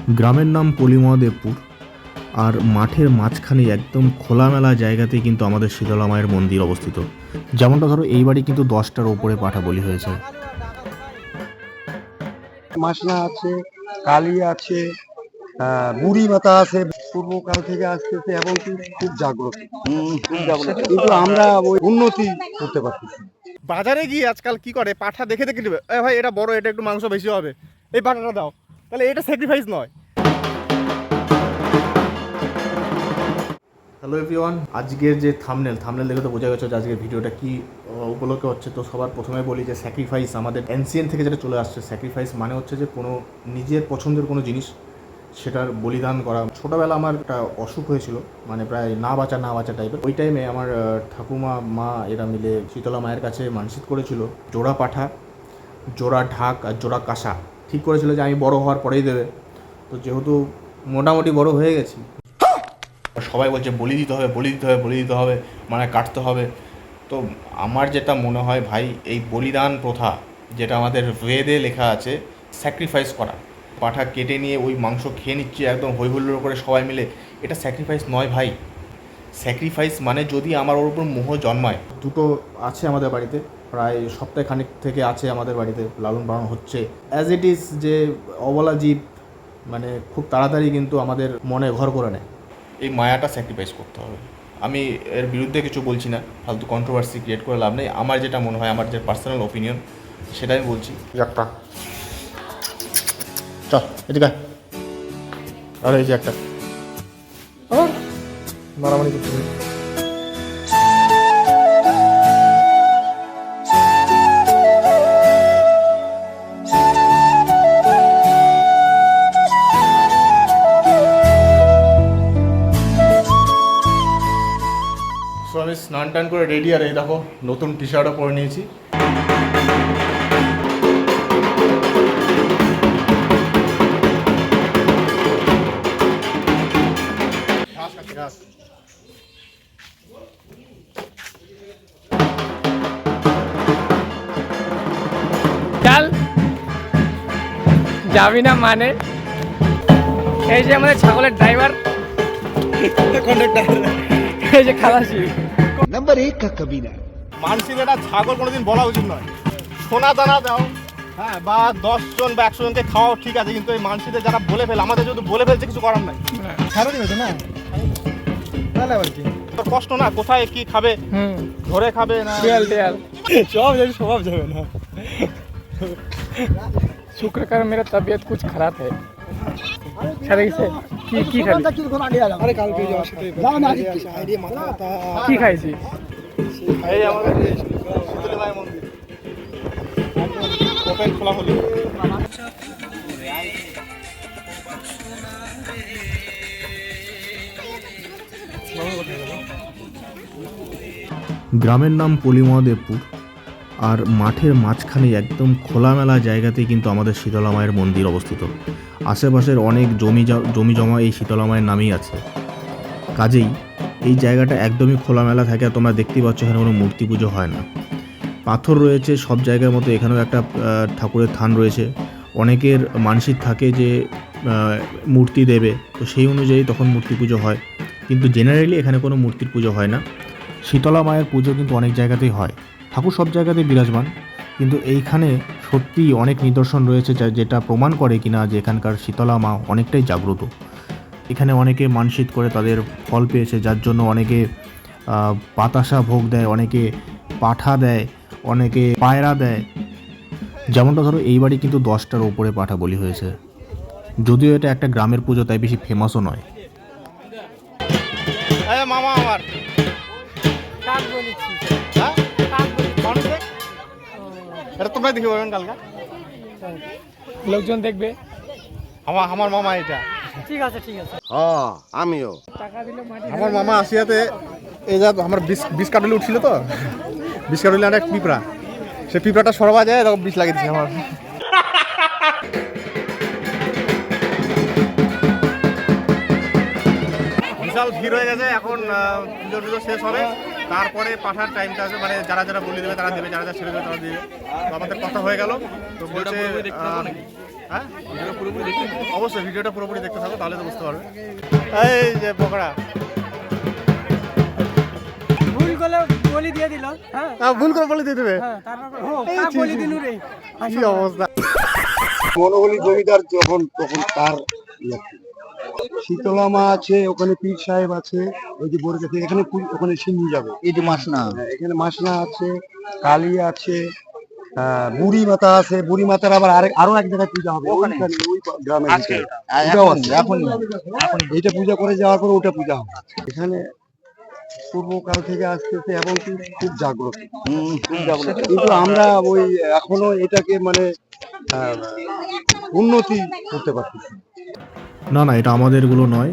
গ্রামের নাম পলিমদেবপুর, আর মাঠের মাঝখানে একদম খোলামেলা জায়গাতেই কিন্তু আমাদের শীতলা মায়ের মন্দির অবস্থিত। যেমনটা ধরো এই বাড়ি কিন্তু 10টার ওপরে পাঠা বলি হয়েছে। মাসনা আছে, কালী আছে, বুড়ি মাতা আছে, পূর্বকাল থেকে আসতেছে এবং খুব জাগ্রত। কিন্তু আমরা ওই উন্নতি করতে পারতেছি। বাজারে গিয়ে আজকাল কি করে, পাঠা দেখে দেখে নেবে, এ ভাই এটা বড়, এটা একটু মাংস বেশি হবে, এই পাঠাটা দাও, তাহলে এটা স্যাক্রিফাইস নয়। হ্যালো এভরিওয়ান, আজকের যে থাম্বনেল দেখে তো বোঝা গেছে যে আজকের ভিডিওটা কি উপলক্ষে হচ্ছে। তো সবার প্রথমে বলি যে স্যাক্রিফাইস আমাদের এনসিএন থেকে যেটা চলে আসছে। স্যাক্রিফাইস মানে হচ্ছে যে কোনো নিজের পছন্দের কোনো জিনিস সেটার বলিদান করা। ছোটোবেলা আমার একটা অসুখ হয়েছিল, মানে প্রায় না বাঁচা টাইপের। ওই টাইমে আমার ঠাকুমা মা এরা মিলে শীতলা মায়ের কাছে মানসিক করেছিল জোড়া পাঠা, জোড়া ঢাক আর জোড়া কাঁসা। ঠিক করেছিল যে আমি বড় হওয়ার পরেই দেবে। তো যেহেতু মোটামুটি বড় হয়ে গেছি, সবাই বলছে বলি দিতে হবে, মানে কাটতে হবে। তো আমার যেটা মনে হয় ভাই, এই বলিদান প্রথা যেটা আমাদের বেদে লেখা আছে, স্যাক্রিফাইস করা, পাঠা কেটে নিয়ে ওই মাংস খেয়ে নিচ্ছে একদম হই হুল্লোড় করে সবাই মিলে, এটা স্যাক্রিফাইস নয় ভাই। স্যাক্রিফাইস মানে যদি আমার ওর উপর মোহ জন্মায়। দুটো আছে আমাদের বাড়িতে, প্রায় সপ্তাহে খানিক থেকে আছে আমাদের বাড়িতে, লালন পালন হচ্ছে। অ্যাজ ইট ইজ যে অবলা জীব, মানে খুব তাড়াতাড়ি কিন্তু আমাদের মনে ঘর করে নেয়। এই মায়াটা স্যাক্রিফাইস করতে হবে। আমি এর বিরুদ্ধে কিছু বলছি না, ফালতু কন্ট্রোভার্সি ক্রিয়েট করে লাভ নেই। আমার যেটা মনে হয়, আমার যে পার্সোনাল ওপিনিয়ন, সেটা আমি বলছি। একটা চল এদিকে, আর এই যে একটা মারামারি করতে হবে। সো আমি স্নান টান করে রেডি, আর এই দেখো নতুন টি শার্টও পরে নিয়েছি। চাল যাবি না মানে, এই যে আমাদের ছাগলের ড্রাইভার, এই যে খালাসি নাম্বার 1 কা কবিনা। মানসিক এটা ছাগল কোনোদিন বলা উচিত নয়। সোনা দানা দাও, হ্যাঁ, বা 10 জন বা 100 জনকে খাওয়াও ঠিক আছে, কিন্তু এই মানসিকদের যারা বলে ফেলে, আমাদের যদি বলে ফেলছে কিছু করার নাই। ছাড়ো দিবে না, তাহলে আবার কি তোর কষ্ট না, কোথায় কি খাবে, ধরে খাবে না, টেয়াল সব যাবে, স্বভাব যাবে না। शुक्र कर मेरा तबीयत कुछ खराब है। খাবি কি খাবি? আরে কালকে যাওয়ার সাথে আইডিয়া মাথা ব্যথা। কি খাইছি? এই আমাদের শীতলা মায়ের মন্দির ওপেন খোলা হলো। গ্রামের নাম পলিমদেবপুর, আর মাঠের মাঝখানে একদম খোলামেলা জায়গাতেই কিন্তু আমাদের শীতলা মায়ের মন্দির অবস্থিত। আশেপাশের অনেক জমি জমা এই শীতলা মায়ের নামেই আছে। কাজেই এই জায়গাটা একদমই খোলামেলা থাকে। তোমরা দেখতেই পাচ্ছ এখানে কোনো মূর্তি পুজো হয় না। পাথর রয়েছে সব জায়গার মতো, এখানেও একটা ঠাকুরের থান রয়েছে। অনেকের মানসিক থাকে যে মূর্তি দেবে, তো সেই অনুযায়ী তখন মূর্তি পুজো হয়, কিন্তু জেনারেলি এখানে কোনো মূর্তির পুজো হয় না। শীতলা মায়ের পুজো কিন্তু অনেক জায়গাতেই হয়, ঠাকুর সব জায়গাতেই বিরাজমান, কিন্তু এইখানে সত্যিই অনেক নিদর্শন রয়েছে যেটা প্রমাণ করে কিনা যে এখানকার শীতলা মা অনেকটাই জাগ্রত। এখানে অনেকে মানসিক করে তাদের ফল পেয়েছে, যার জন্য অনেকে বাতাসা ভোগ দেয়, অনেকে পাঠা দেয়, অনেকে পায়রা দেয়। যেমনটা ধরো এই বাড়ি কিন্তু 10টার ওপরে পাঠা বলি হয়েছে। যদিও এটা একটা গ্রামের পুজো, তাই বেশি ফেমাসও নয়। মামা আমার কাক বলেছি, হ্যাঁ এটা তোমরা দেখে পাবেন কালকে, লোকজন দেখবে। আমার মামা এটা। ঠিক আছে হ্যাঁ আমিও টাকা দিলে মাটি। আমার মামা আসিয়াতে এই যা আমার বিষ কাটলে উঠছিল, তো বিষ কাটলে অনেক পিঁপড়া, সে পিঁপড়াটা সরবা যায়, তখন বিষ লাগিয়ে দিচ্ছে আমার। বিশাল ভিড় হয়ে গেছে, এখন পুজো শেষ হবে। তারপরে পাঠার টাইমটা আছে, মানে যারা যারা বলি দেবে তারা দেবে, যারা যারা ছেড়ে দেবে তারা দেবে। তো আমাদের কথা হয়ে গেল। তো বলছে হ্যাঁ অবশ্যই ভিডিওটা পুরোপুরি দেখতে থাকো, তাহলে তো বুঝতে পারবে। এই যে পকোড়া ভুল করে বলি দিয়ে দিল। হ্যাঁ ভুল করে বলে দিয়ে দেবে। হ্যাঁ তারপর বলি দিলু রে। কি অবস্থা। মনোবলী জমিদার তখন তার ইয়ে ছিল। শীতলা মা আছে, ওখানে পীর সাহেব আছে, ওই যে বড় কাছে এখানে ওখানে সিন্ধু যাবে, এই যে মাসনা, এখানে মাসনা আছে, কালী আছে, বুড়ি মাতা আছে। বুড়ি মাতার আবার আরো এক জায়গায় পূজা হবে ওইখানে, ওই গ্রামে এখন এইটা পূজা করে যাওয়ার পর ওটা পূজা হবে এখানে পূর্বকাল থেকে আসতেছে এবং খুব জাগ্রত। কিন্তু আমরা ওই এখনো এটাকে মানে উন্নতি করতে পারতেছি না না, এটা আমাদেরগুলো নয়,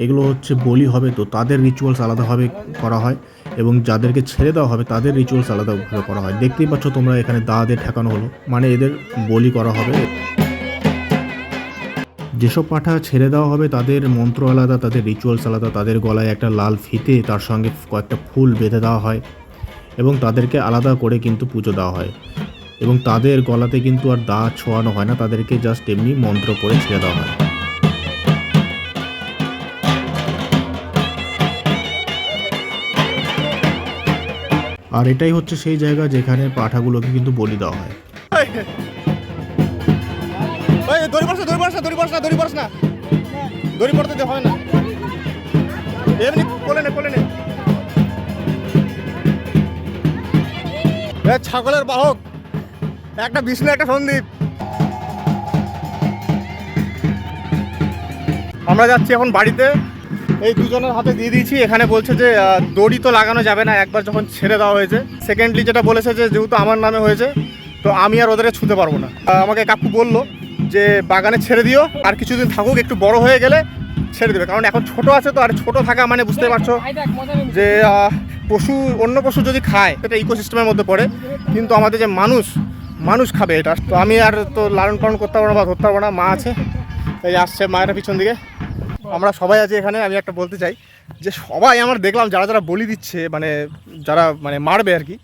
এগুলো হচ্ছে বলি হবে, তো তাদের রিচুয়ালস আলাদাভাবে করা হয় এবং যাদেরকে ছেড়ে দেওয়া হবে তাদের রিচুয়ালস আলাদাভাবে করা হয়। দেখতেই পাচ্ছ তোমরা এখানে দা দিয়ে ঠেকানো হলো, মানে এদের বলি করা হবে। যেসব পাঠা ছেড়ে দেওয়া হবে তাদের মন্ত্র আলাদা, তাদের রিচুয়ালস আলাদা, তাদের গলায় একটা লাল ফিতে তার সঙ্গে কয়েকটা ফুল বেঁধে দেওয়া হয় এবং তাদেরকে আলাদা করে কিন্তু পুজো দেওয়া হয় এবং তাদের গলাতে কিন্তু আর দা ছোঁয়ানো হয় না, তাদেরকে জাস্ট এমনি মন্ত্র পড়ে ছেড়ে দেওয়া হয়। আর এটাই হচ্ছে সেই জায়গা যেখানে পাঠাগুলোকে কিন্তু বলি দেওয়া হয়। দড়ি পড়ছ না দড়ি পড়তে দেওয়া হয় না, এমনি কোলে নে। ছাগলের বাহক, একটা বিষ্ণু একটা সন্দীপ। আমরা যাচ্ছি এখন বাড়িতে, এই দুজনের হাতে দিয়ে দিয়েছি। এখানে বলছে যে দড়ি তো লাগানো যাবে না একবার যখন ছেড়ে দেওয়া হয়েছে। সেকেন্ডলি যেটা বলেছে যে যেহেতু আমার নামে হয়েছে তো আমি আর ওদেরকে ছুঁতে পারবো না। আমাকে কাকু বললো যে বাগানে ছেড়ে দিও, আর কিছুদিন থাকুক, একটু বড় হয়ে গেলে ছেড়ে দেবে, কারণ এখন ছোট আছে তো। আর ছোট থাকা মানে বুঝতে পারছো যে অন্য পশু যদি খায় সেটা ইকোসিস্টেমের মধ্যে পড়ে, কিন্তু আমাদের যে মানুষ খাবে এটা। তো আমি আর তো লালন পালন করতে পারবো না বা ধরতে পারবো না। মা আছে, এই আসছে মায়ের পিছন দিকে। আমরা সবাই আছি এখানে। আমি একটা বলতে চাই যে সবাই আমার দেখলাম যারা যারা বলি দিচ্ছে, মানে যারা মানে মারবে আর কি,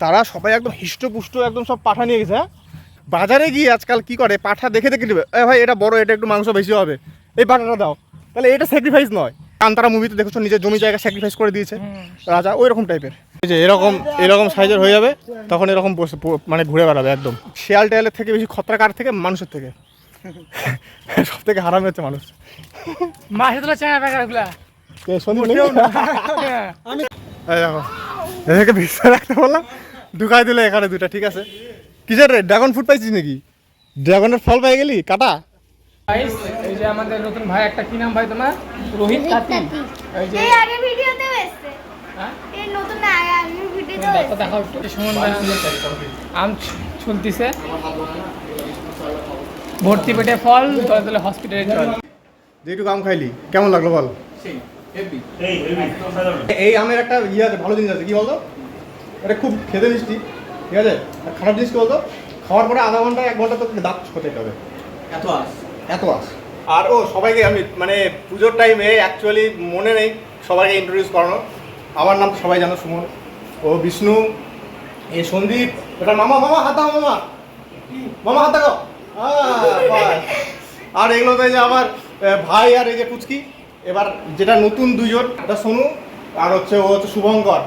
তারা সবাই একদম হিষ্টপুষ্ট একদম সব পাঠা নিয়ে গেছে। হ্যাঁ, বাজারে গিয়ে আজকাল কি করে, পাঠা দেখে নেবে, ভাই এটা বড়, এটা একটু মাংস বেশি হবে, এই পাঠাটা দাও। তাহলে এটা স্যাক্রিফাইস নয়। কান্তারা মুভিতে দেখেছো নিজের জমি জায়গা স্যাক্রিফাইস করে দিয়েছে রাজা, ওই রকম টাইপের। এই যে এরকম সাইজের হয়ে যাবে, তখন এরকম বসে মানে ঘুরে বেড়াবে একদম। শিয়াল টেয়ালের থেকে বেশি খতরা কার থেকে? মানুষের থেকে। সব থেকে হারামি হচ্ছে মানুষ। মাসে তোলা চেঙ্গা প্যাকারগুলা আমি দেখো এদেরকে বিশ্বাস রাখতে বললাম, ঢুকাই দিলে এখানে দুটা। ঠিক আছে, কিসের রে? ড্রাগন ফ্রুট পাইছিস নাকি? ড্রাগনের ফল পাই গেলি কাটা? এই যে আমাদের নতুন ভাই, একটা কি নাম ভাই তোমার? রোহিত কাতি। এই যে আগে ভিডিওতে এসেছে, হ্যাঁ এই নতুন না আগে ভিডিওতে দেখো দেখো একটু সুমন ভাই আম ছুলতিছে, ভর্তি পেটে ফল, তাহলে হসপিটালে চল। যেটুকু আম খাইলি কেমন লাগলো বল? এই আমের একটা ইয়ে আছে, ভালো জিনিস আছে, কি বলতো? এটা খুব খেতে মিষ্টি, ঠিক আছে। আর খারাপ জিনিস কি বলতো? খাওয়ার পরে আধা ঘন্টা 1 ঘন্টা তো দাঁত খোঁচাইতে হবে, এত আস। আর সবাইকে আমি মানে পুজোর টাইমে অ্যাকচুয়ালি মনে নেই সবাইকে ইন্ট্রোডিউস করানো। আমার নাম সবাই জানো, সুমন। ও বিষ্ণু, এ সন্দীপ, এটা মামা হাত দাও, মামা হাত দাও। আর এগুলো তো এই যে আমার ভাই, আর এই যে পুচকি। এবার যেটা নতুন দুজন, এটা সোনু, আর হচ্ছে ও হচ্ছে শুভঙ্কর।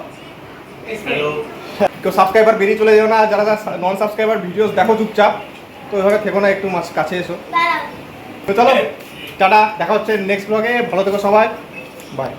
কেউ সাবস্ক্রাইবার বেরিয়ে চলে যাও না, যারা নন সাবস্ক্রাইবার ভিডিওস দেখো চুপচাপ, তো এভাবে থেকো না, একটু কাছে এসো। তো চলো টাটা, দেখা হচ্ছে নেক্সট ব্লগে। ভালো থেকো সবাই, বাই।